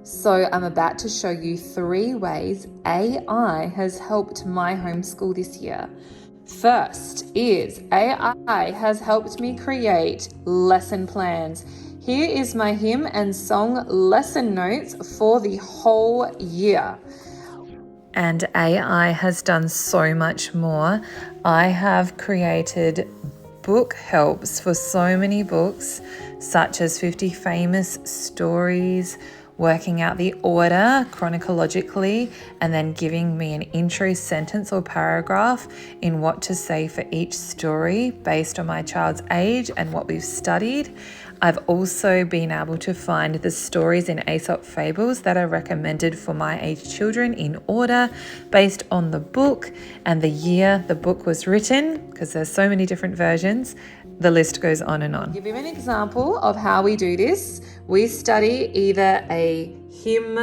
So I'm about to show you 3 ways AI has helped my homeschool this year. First is AI has helped me create lesson plans. Here is my hymn and song lesson notes for the whole year. And AI has done so much more. I have created book helps for so many books, such as 50 famous stories, working out the order chronologically, and then giving me an intro sentence or paragraph in what to say for each story based on my child's age and what we've studied. I've also been able to find the stories in Aesop Fables that are recommended for my age children in order based on the book and the year the book was written, because there's so many different versions. The list goes on and on. I'll give you an example of how we do this. We study either a hymn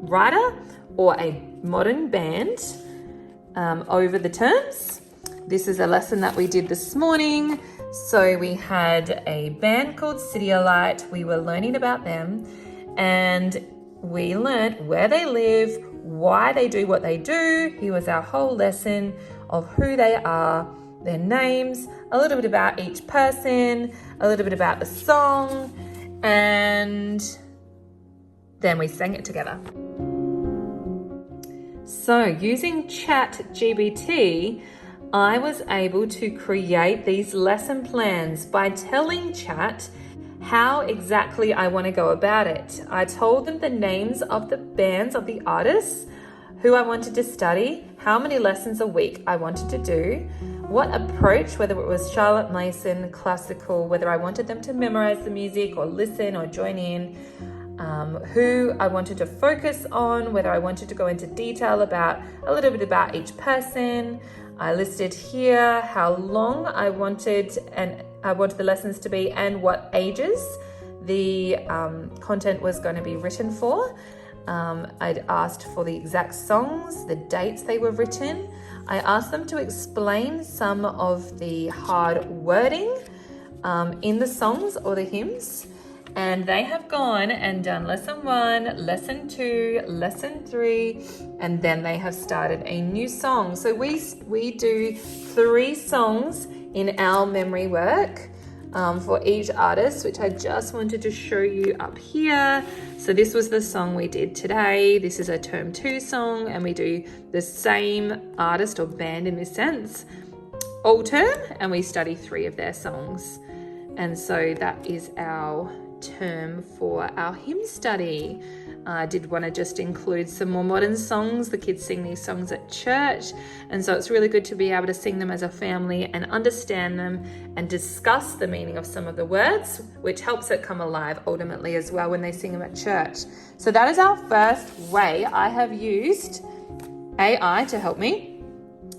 writer or a modern band over the terms. This is a lesson that we did this morning. So we had a band called Cityalite. We were learning about them, and we learned where they live, why they do what they do. Here was our whole lesson of who they are, their names, a little bit about each person, a little bit about the song, and then we sang it together. So using ChatGPT, I was able to create these lesson plans by telling Chat how exactly I want to go about it. I told them the names of the bands, of the artists, who I wanted to study, how many lessons a week I wanted to do, what approach, whether it was Charlotte Mason, classical, whether I wanted them to memorize the music or listen or join in, who I wanted to focus on, whether I wanted to go into detail about a little bit about each person. I listed here how long I wanted the lessons to be and what ages the content was going to be written for. I'd asked for the exact songs, the dates they were written. I asked them to explain some of the hard wording in the songs or the hymns. And they have gone and done lesson 1, lesson 2, lesson 3, and then they have started a new song. So we do 3 songs in our memory work for each artist, which I just wanted to show you up here. So this was the song we did today. This is a term 2 song, and we do the same artist or band in this sense all term, and we study 3 of their songs. And so that is our term for our hymn study. I did want to just include some more modern songs. The kids sing these songs at church, and so it's really good to be able to sing them as a family and understand them and discuss the meaning of some of the words, which helps it come alive ultimately as well when they sing them at church. So that is our first way I have used AI to help me.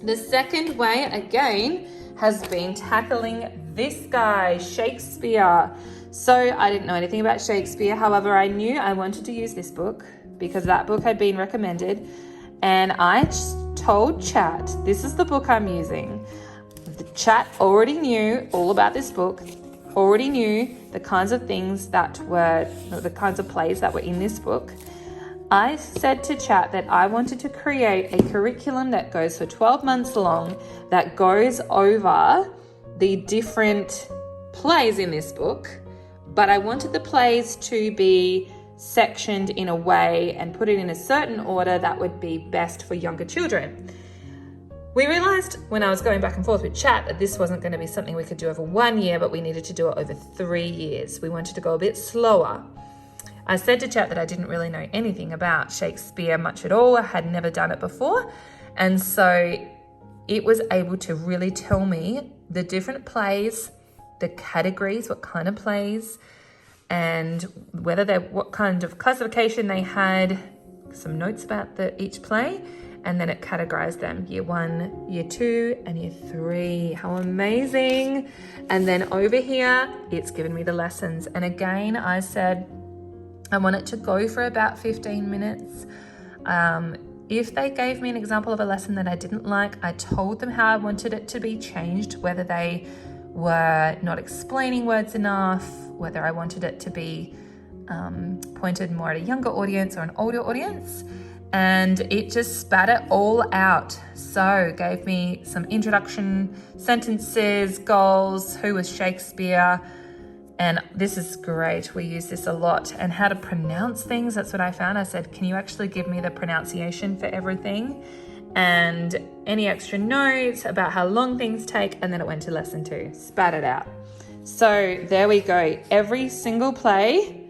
The second way, again, has been tackling this guy, Shakespeare. So I didn't know anything about Shakespeare. However, I knew I wanted to use this book because that book had been recommended. And I told Chat, this is the book I'm using. The Chat already knew all about this book, already knew the kinds of things that were, the kinds of plays that were in this book. I said to Chat that I wanted to create a curriculum that goes for 12 months long, that goes over the different plays in this book, but I wanted the plays to be sectioned in a way and put it in a certain order that would be best for younger children. We realized when I was going back and forth with Chat that this wasn't going to be something we could do over 1 year, but we needed to do it over 3 years. We wanted to go a bit slower. I said to Chat that I didn't really know anything about Shakespeare much at all. I had never done it before. And so it was able to really tell me the different plays, the categories, what kind of plays, and what kind of classification they had, some notes about each play, and then it categorized them, year 1, year 2, and year 3. How amazing. And then over here, it's given me the lessons. And again, I said, I want it to go for about 15 minutes. If they gave me an example of a lesson that I didn't like, I told them how I wanted it to be changed, whether they were not explaining words enough, whether I wanted it to be pointed more at a younger audience or an older audience, and it just spat it all out. So gave me some introduction sentences, goals, who was Shakespeare, and this is great. We use this a lot. And how to pronounce things, that's what I found. I said, can you actually give me the pronunciation for everything? And any extra notes about how long things take, and then it went to lesson 2. Spat it out. So there we go. Every single play,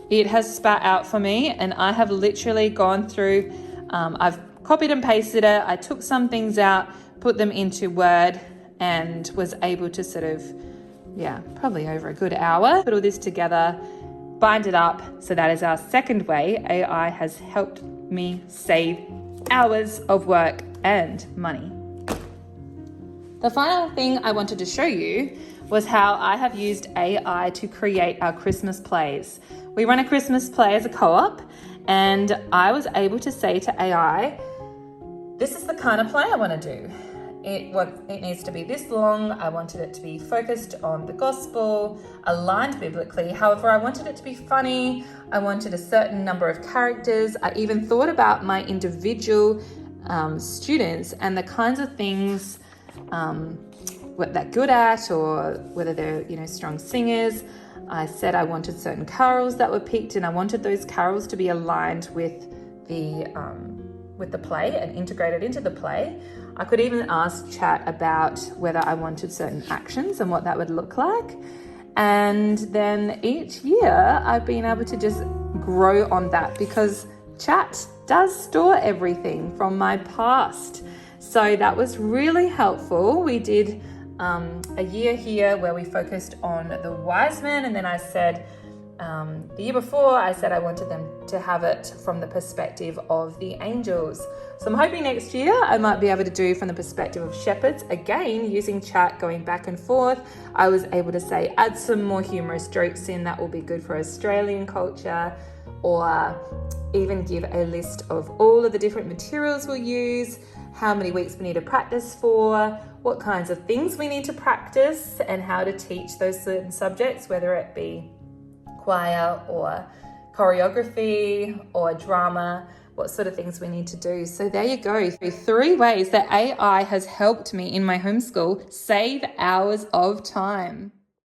it has spat out for me, and I have literally gone through, I've copied and pasted it. I took some things out, put them into Word, and was able to sort of, probably over a good hour, put all this together, bind it up. So that is our second way. AI has helped me save hours of work and money. The final thing I wanted to show you was how I have used AI to create our Christmas plays. We run a Christmas play as a co-op, and I was able to say to AI, this is the kind of play I want to do. It needs to be this long. I wanted it to be focused on the gospel, aligned biblically. However, I wanted it to be funny. I wanted a certain number of characters. I even thought about my individual students and the kinds of things what they're good at, or whether they're strong singers. I said I wanted certain carols that were picked, and I wanted those carols to be aligned with the play and integrated into the play. I could even ask chat about whether I wanted certain actions and what that would look like. And then each year I've been able to just grow on that, because chat does store everything from my past. So that was really helpful. We did a year here where we focused on the wise men, and then I said the year before I said I wanted them to have it from the perspective of the angels. So I'm hoping next year I might be able to do from the perspective of shepherds. Again, using chat, going back and forth, I was able to say add some more humorous jokes in that will be good for Australian culture, or even give a list of all of the different materials we'll use, how many weeks we need to practice for, what kinds of things we need to practice, and how to teach those certain subjects, whether it be choir or choreography or drama, what sort of things we need to do. So there you go. 3 ways that AI has helped me in my homeschool save hours of time.